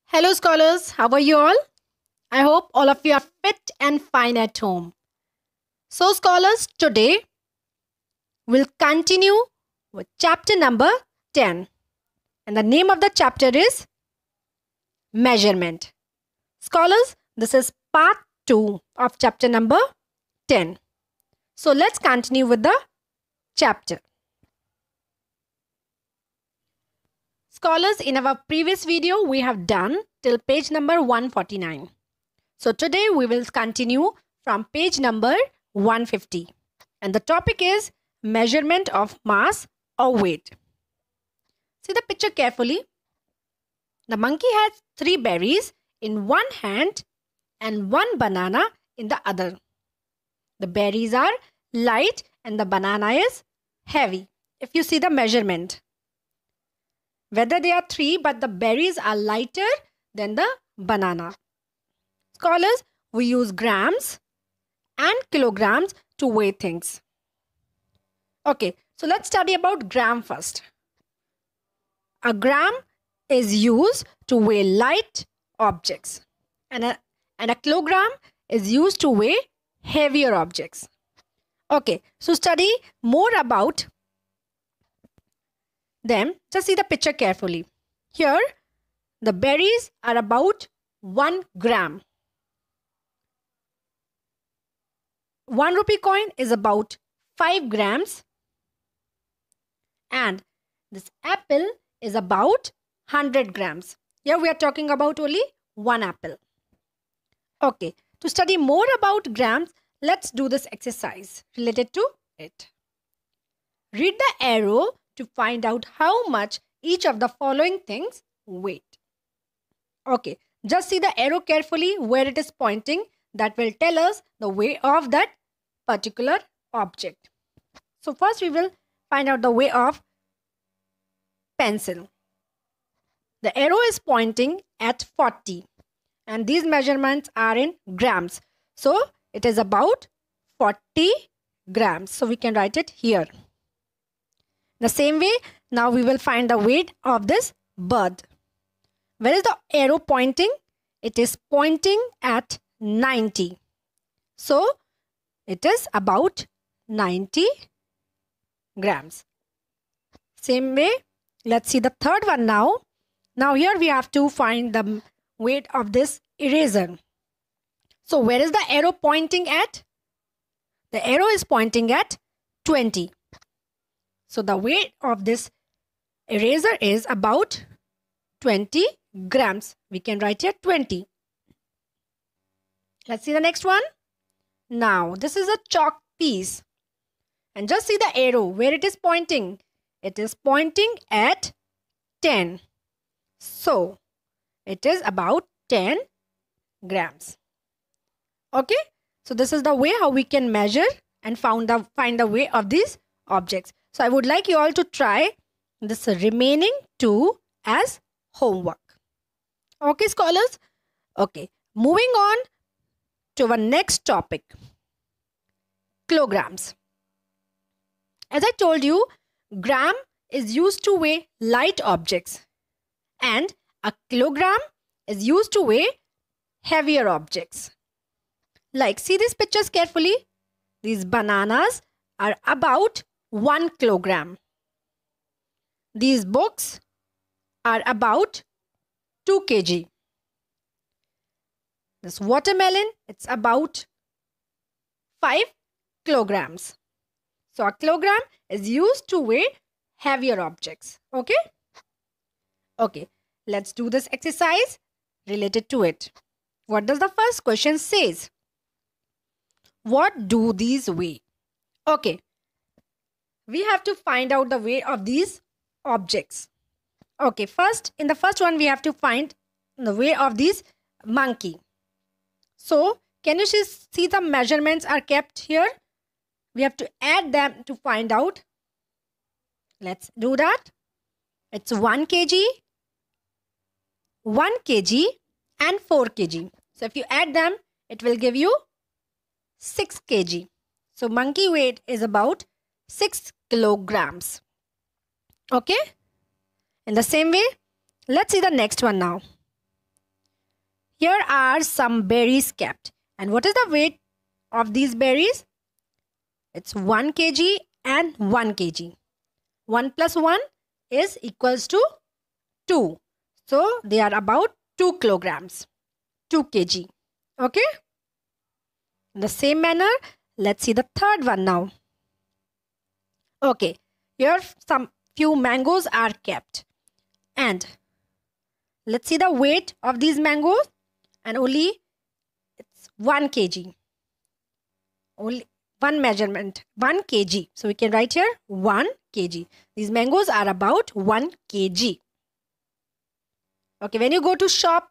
Hello, scholars. How are you all? I hope all of you are fit and fine at home. So, scholars, today we'll continue with chapter number 10. And the name of the chapter is Measurement. Scholars, this is part 2 of chapter number 10. So, let's continue with the chapter. Scholars, in our previous video, we have done till page number 149. So today we will continue from page number 150. And the topic is measurement of mass or weight. See the picture carefully. The monkey has 3 berries in one hand and 1 banana in the other. The berries are light and the banana is heavy. If you see the measurement. Whether they are 3 but the berries are lighter than the banana. Scholars, we use grams and kilograms to weigh things. Okay, so let's study about gram first. A gram is used to weigh light objects and a kilogram is used to weigh heavier objects. Okay, so study more about them. Just see the picture carefully. Here, the berries are about 1 gram. 1 rupee coin is about 5 grams. And this apple is about 100 grams. Here we are talking about only 1 apple. Okay, to study more about grams, let's do this exercise related to it. Read the arrow to find out how much each of the following things weigh. Okay, just see the arrow carefully where it is pointing. That will tell us the weight of that particular object. So first we will find out the weight of pencil. The arrow is pointing at 40 and these measurements are in grams. So it is about 40 grams. So we can write it here. The same way, now we will find the weight of this bird. Where is the arrow pointing? It is pointing at 90. So, it is about 90 grams. Same way, let's see the third one now. Now here we have to find the weight of this eraser. So, where is the arrow pointing at? The arrow is pointing at 20. So, the weight of this eraser is about 20 grams. We can write here 20. Let's see the next one. Now, this is a chalk piece. And just see the arrow where it is pointing. It is pointing at 10. So, it is about 10 grams. Okay. So, this is the way how we can measure and find the weight of these objects. So, I would like you all to try this remaining 2 as homework. Okay, scholars? Okay, moving on to our next topic. Kilograms. As I told you, gram is used to weigh light objects and a kilogram is used to weigh heavier objects. Like, see these pictures carefully. These bananas are about 1 kilogram. These books are about 2 kg. This watermelon, it's about 5 kilograms. So a kilogram is used to weigh heavier objects. Okay? Okay, let's do this exercise related to it. What does the first question says? What do these weigh? Okay. We have to find out the weight of these objects. Okay, first, in the first one, we have to find the weight of this monkey. So, can you see the measurements are kept here? We have to add them to find out. Let's do that. It's 1 kg, 1 kg and 4 kg. So, if you add them, it will give you 6 kg. So, monkey weight is about 6 kilograms. Okay. In the same way, let's see the next one now. Here are some berries kept. And what is the weight of these berries? It's 1 kg and 1 kg. 1 plus 1 is equals to 2. So they are about 2 kilograms. 2 kg. Okay? In the same manner, let's see the third one now. Okay. Here some few mangoes are kept. And let's see the weight of these mangoes. And only it's 1 kg. Only one measurement, 1 kg. So we can write here 1 kg. These mangoes are about 1 kg. Okay, when you go to shop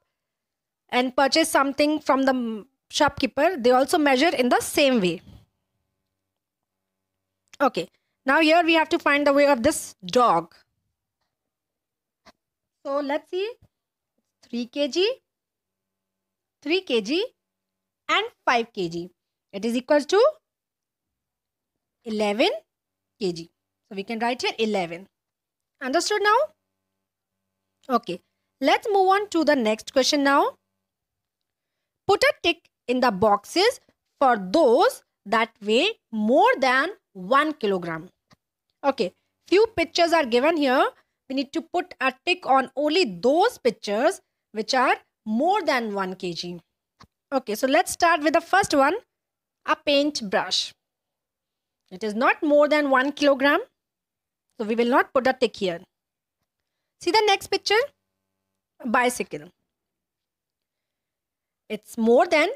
and purchase something from the shopkeeper, they also measure in the same way. Okay, now here we have to find the weight of this dog. So let's see, 3 kg, 3 kg and 5 kg. It is equal to 11 kg. So we can write here 11. Understood now? Okay. Let's move on to the next question now. Put a tick in the boxes for those that weigh more than 1 kilogram. Okay. Few pictures are given here. We need to put a tick on only those pictures which are more than 1 kg. Okay. So let's start with the first one. A paint brush. It is not more than 1 kilogram. So we will not put a tick here. See the next picture? A bicycle. It's more than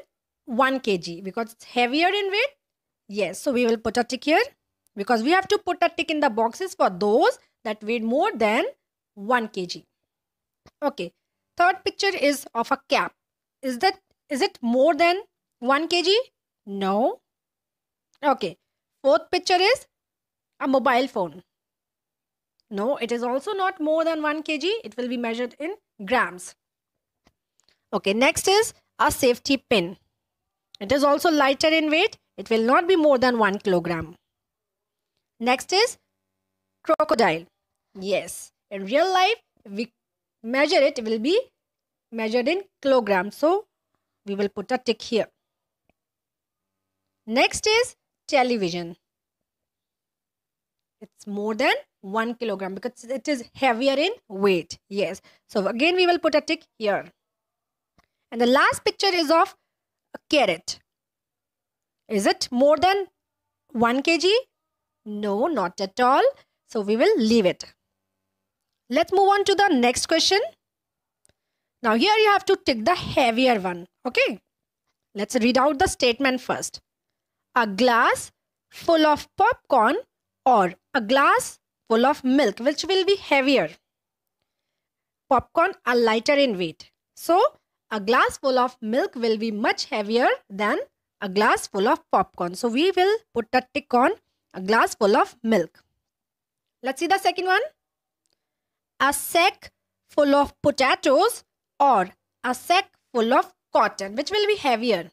1 kg because it's heavier in weight. Yes, so we will put a tick here because we have to put a tick in the boxes for those that weigh more than 1 kg. Okay, third picture is of a cap. Is it more than 1 kg? No. Okay, fourth picture is a mobile phone. No, it is also not more than 1 kg. It will be measured in grams. Okay, next is a safety pin. It is also lighter in weight. It will not be more than 1 kilogram. Next is crocodile. Yes, in real life, if we measure it, it will be measured in kilograms. So, we will put a tick here. Next is television. It's more than 1 kilogram because it is heavier in weight. Yes. So again, we will put a tick here. And the last picture is of a carrot. Is it more than 1 kg? No, not at all. So we will leave it. Let's move on to the next question. Now here you have to tick the heavier one. Okay. Let's read out the statement first. A glass full of popcorn or a glass full of milk, which will be heavier? Popcorn are lighter in weight. So, a glass full of milk will be much heavier than a glass full of popcorn. So, we will put a tick on a glass full of milk. Let's see the second one. A sack full of potatoes or a sack full of cotton, which will be heavier?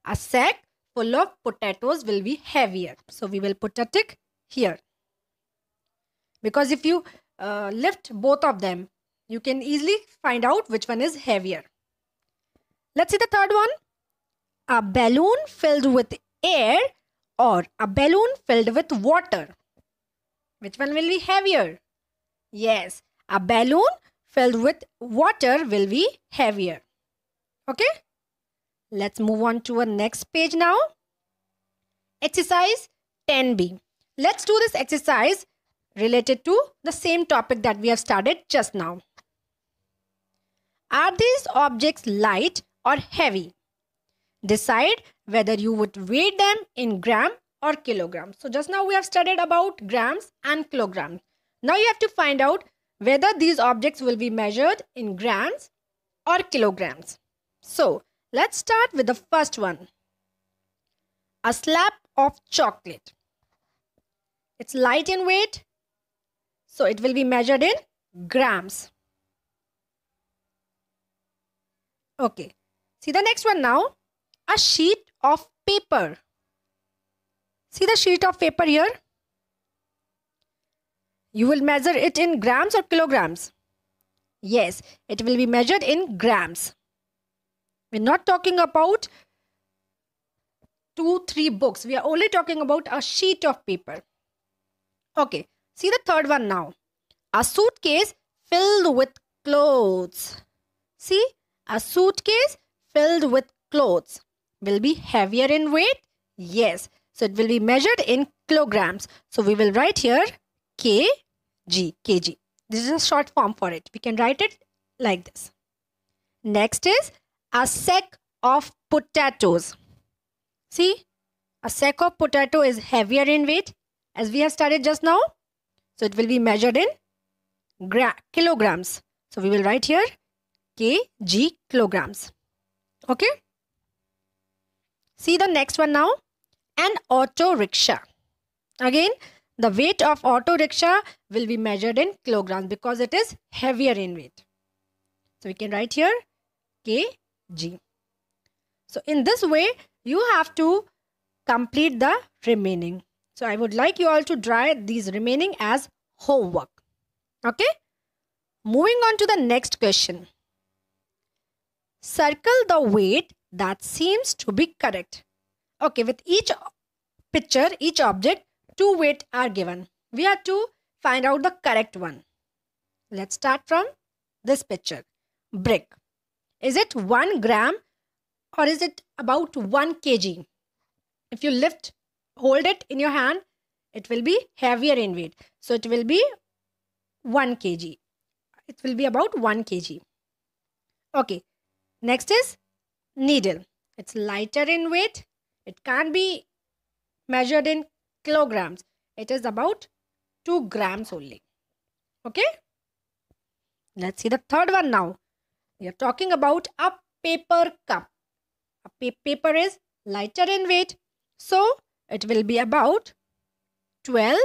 A sack full of potatoes will be heavier. So, we will put a tick here. Because if you lift both of them, you can easily find out which one is heavier. Let's see the third one. A balloon filled with air or a balloon filled with water. Which one will be heavier? Yes, a balloon filled with water will be heavier. Okay? Let's move on to our next page now. Exercise 10B. Let's do this exercise related to the same topic that we have started just now. Are these objects light or heavy? Decide whether you would weigh them in gram or kilogram. So just now we have studied about grams and kilograms. Now you have to find out whether these objects will be measured in grams or kilograms. So let's start with the first one. A slab of chocolate. It's light in weight, so it will be measured in grams. Okay. See the next one now. A sheet of paper. See the sheet of paper here? You will measure it in grams or kilograms? Yes, it will be measured in grams. We're not talking about 2-3 books. We are only talking about a sheet of paper. Okay, see the third one now. A suitcase filled with clothes. See, a suitcase filled with clothes will be heavier in weight. Yes, so it will be measured in kilograms. So we will write here kg. This is a short form for it. We can write it like this. Next is a sack of potatoes. See, a sack of potato is heavier in weight as we have studied just now. So it will be measured in kilograms. So we will write here kg, kilograms. Okay. See the next one now. An auto rickshaw. Again, the weight of auto rickshaw will be measured in kilograms because it is heavier in weight. So we can write here kg. So in this way, you have to complete the remaining. So I would like you all to draw these remaining as homework. Okay. Moving on to the next question. Circle the weight that seems to be correct. Okay, with each picture, each object, 2 weights are given. We have to find out the correct one. Let's start from this picture. Brick. Is it 1 gram or is it about 1 kg? If you hold it in your hand, it will be heavier in weight. So it will be 1 kg. It will be about 1 kg. Okay. Next is needle. It's lighter in weight. It can't be measured in kilograms. It is about 2 grams only. Okay. Let's see the third one now. We are talking about a paper cup. A paper is lighter in weight. So it will be about 12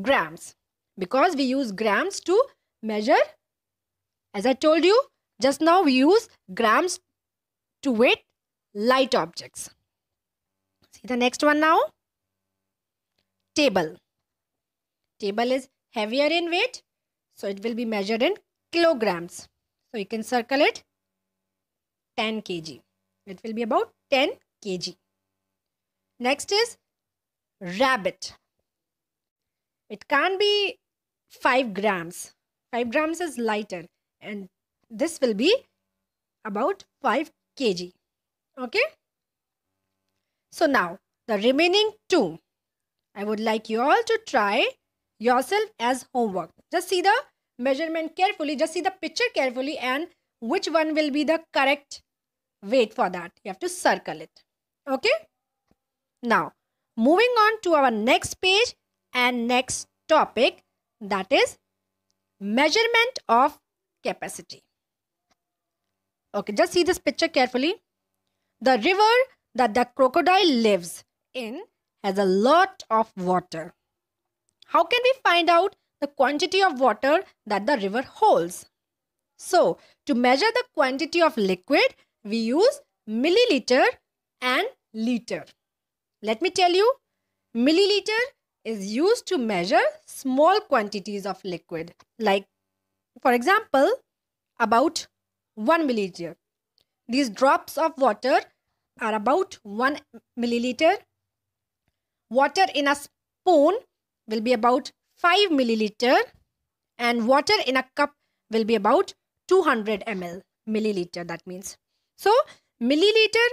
grams. Because we use grams to measure. As I told you, just now we use grams to weight light objects. See the next one now. Table. Table is heavier in weight. So it will be measured in kilograms. So you can circle it 10 kg. It will be about 10 kg. Next is rabbit. It can't be 5 grams. 5 grams is lighter. And this will be about 5 kg. Okay. So now the remaining 2. I would like you all to try yourself as homework. Just see the measurement carefully. Just see the picture carefully and which one will be the correct weight for that. You have to circle it. Okay. Now moving on to our next page and next topic, that is measurement of capacity. Okay, just see this picture carefully. The river that the crocodile lives in has a lot of water. How can we find out the quantity of water that the river holds? So, to measure the quantity of liquid, we use milliliter and liter. Let me tell you, milliliter is used to measure small quantities of liquid. Like, for example, about 1 milliliter. These drops of water are about 1 milliliter. Water in a spoon will be about 5 milliliter. And water in a cup will be about 200 milliliter. That means. So, milliliter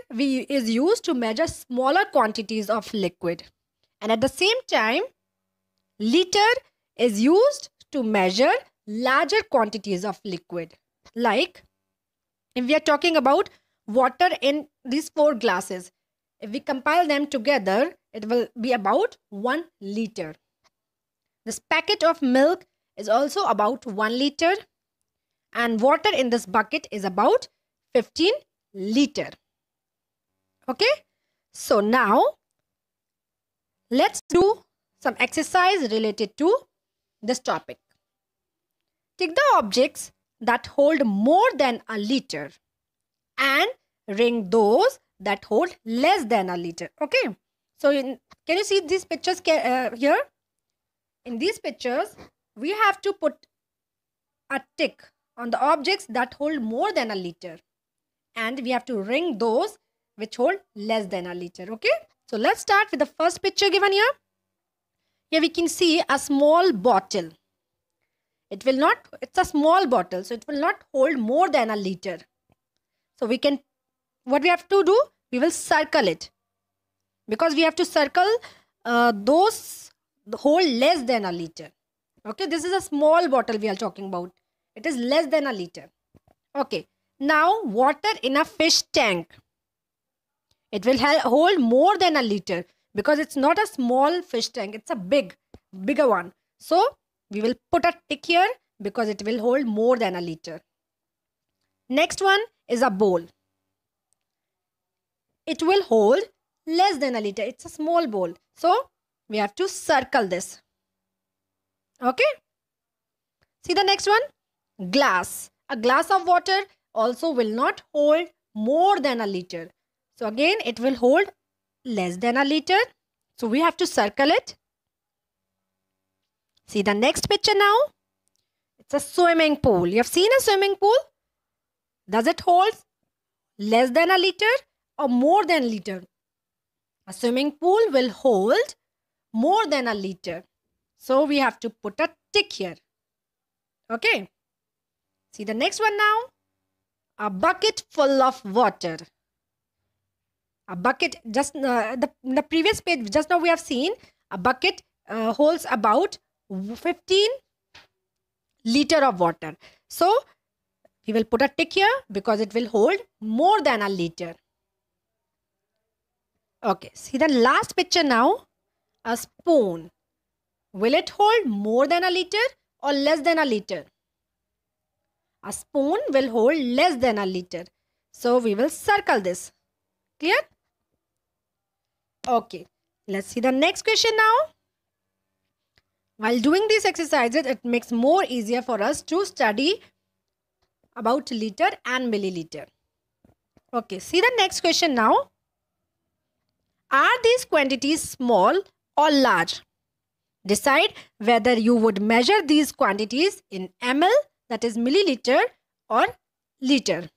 is used to measure smaller quantities of liquid. And at the same time, liter is used to measure larger quantities of liquid. Like, if we are talking about water in these 4 glasses, if we compile them together, it will be about 1 liter. This packet of milk is also about 1 liter. And water in this bucket is about 15 liter. Okay. So now, let's do some exercise related to this topic. Take the objects that hold more than a liter and ring those that hold less than a liter. Okay. So, can you see these pictures here? In these pictures, we have to put a tick on the objects that hold more than a liter and we have to ring those which hold less than a liter. Okay, so let's start with the first picture given here. Here we can see a small bottle. It's a small bottle, so it will not hold more than a liter. So what we have to do, we will circle it, because we have to circle those hold less than a liter. Okay, this is a small bottle we are talking about. It is less than a liter. Okay, now water in a fish tank. It will hold more than a liter, because it's not a small fish tank, it's a bigger one. So we will put a tick here because it will hold more than a liter. Next one is a bowl. It will hold less than a liter. It's a small bowl. So we have to circle this. Okay. See the next one? Glass. A glass of water also will not hold more than a liter. So again, it will hold less than a liter. So we have to circle it. See the next picture now. It's a swimming pool. You have seen a swimming pool? Does it hold less than a liter or more than a liter? A swimming pool will hold more than a liter. So we have to put a tick here. Okay. See the next one now. A bucket full of water. A bucket, just the previous page, just now we have seen a bucket holds about 15 liter of water. So we will put a tick here because it will hold more than a liter. Okay, see the last picture now. A spoon. Will it hold more than a liter or less than a liter? A spoon will hold less than a liter. So we will circle this. Clear? Okay, let's see the next question now. While doing these exercises, it makes more easier for us to study about liter and milliliter. Okay, see the next question now. Are these quantities small or large? Decide whether you would measure these quantities in ml, that is milliliter, or liter.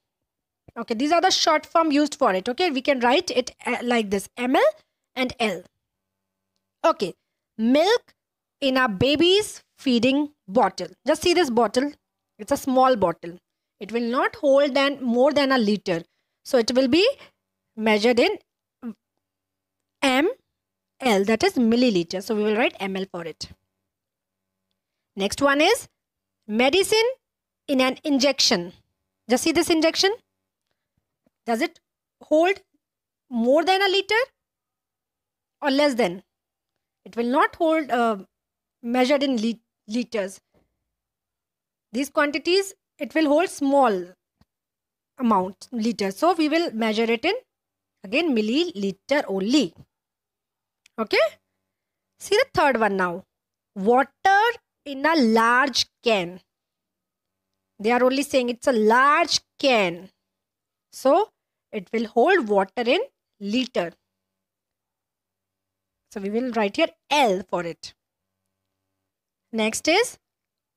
Okay, these are the short form used for it. Okay, we can write it like this, ml and L. Okay, milk in a baby's feeding bottle. Just see this bottle. It's a small bottle. It will not hold more than a liter. So it will be measured in ml, that is milliliter. So we will write ml for it. Next one is medicine in an injection. Just see this injection. Does it hold more than a liter or less than? It will not hold measured in liters. These quantities, it will hold small amount, liters. So we will measure it in, again, milliliter only. Okay. See the third one now. Water in a large can. They are only saying it's a large can. So it will hold water in liter. So we will write here L for it. Next is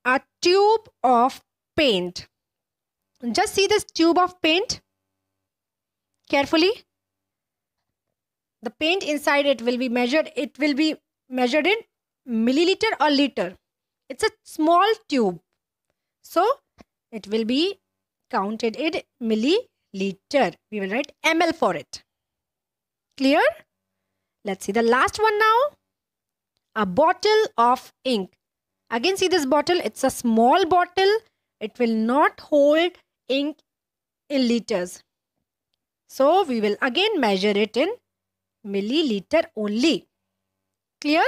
a tube of paint. Just see this tube of paint carefully. The paint inside it will be measured. It will be measured in milliliter or liter. It's a small tube. So it will be counted in milliliter. We will write ml for it. Clear? Let's see the last one now. A bottle of ink. Again, see this bottle. It's a small bottle. It will not hold ink in liters. So we will again measure it in milliliter only. Clear?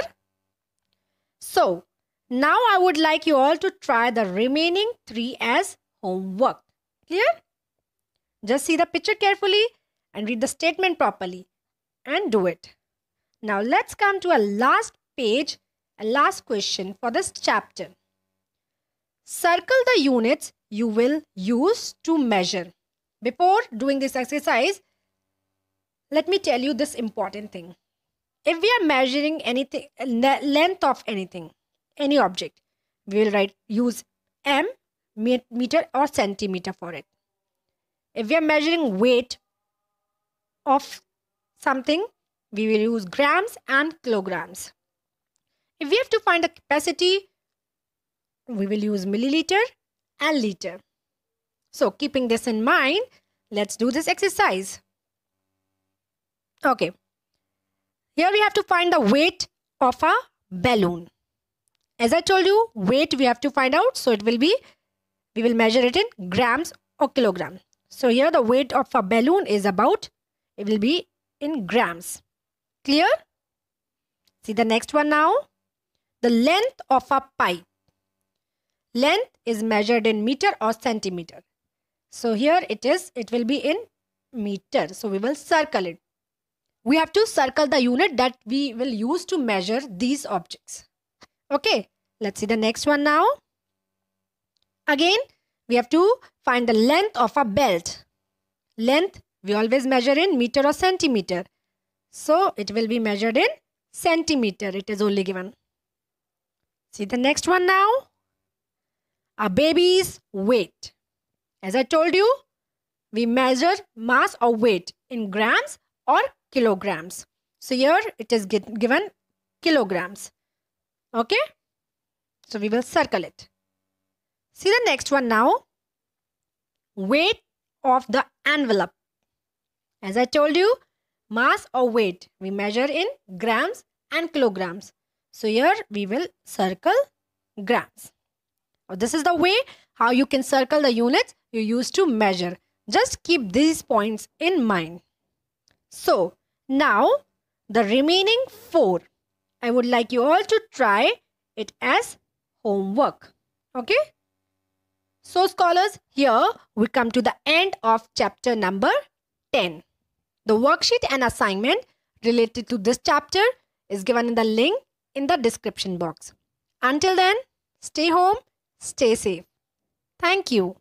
So now I would like you all to try the remaining 3 as homework. Clear? Just see the picture carefully and read the statement properly and do it. Now let's come to a last page, a last question for this chapter. Circle the units you will use to measure. Before doing this exercise, let me tell you this important thing. If we are measuring anything, length of anything, any object, we will use m, meter or centimeter for it. If we are measuring weight of something, we will use grams and kilograms. If we have to find the capacity, we will use milliliter and liter. So keeping this in mind, let's do this exercise. Okay. Here we have to find the weight of a balloon. As I told you, weight we have to find out. So we will measure it in grams or kilogram. So here the weight of a balloon is about, it will be in grams. Clear? See the next one now. The length of a pipe. Length is measured in meter or centimeter. So here it will be in meter. So we will circle it. We have to circle the unit that we will use to measure these objects. Okay, let's see the next one now. Again, we have to find the length of a belt. Length, we always measure in meter or centimeter. So it will be measured in centimeter. It is only given. See the next one now. A baby's weight. As I told you, we measure mass or weight in grams or kilograms. So here it is given kilograms. Okay. So we will circle it. See the next one now. Weight of the envelope. As I told you, mass or weight we measure in grams and kilograms. So here we will circle grams. This is the way how you can circle the units you use to measure. Just keep these points in mind. So now the remaining 4, I would like you all to try it as homework. Okay. So scholars, here we come to the end of chapter number 10. The worksheet and assignment related to this chapter is given in the link in the description box. Until then, stay home, stay safe. Thank you.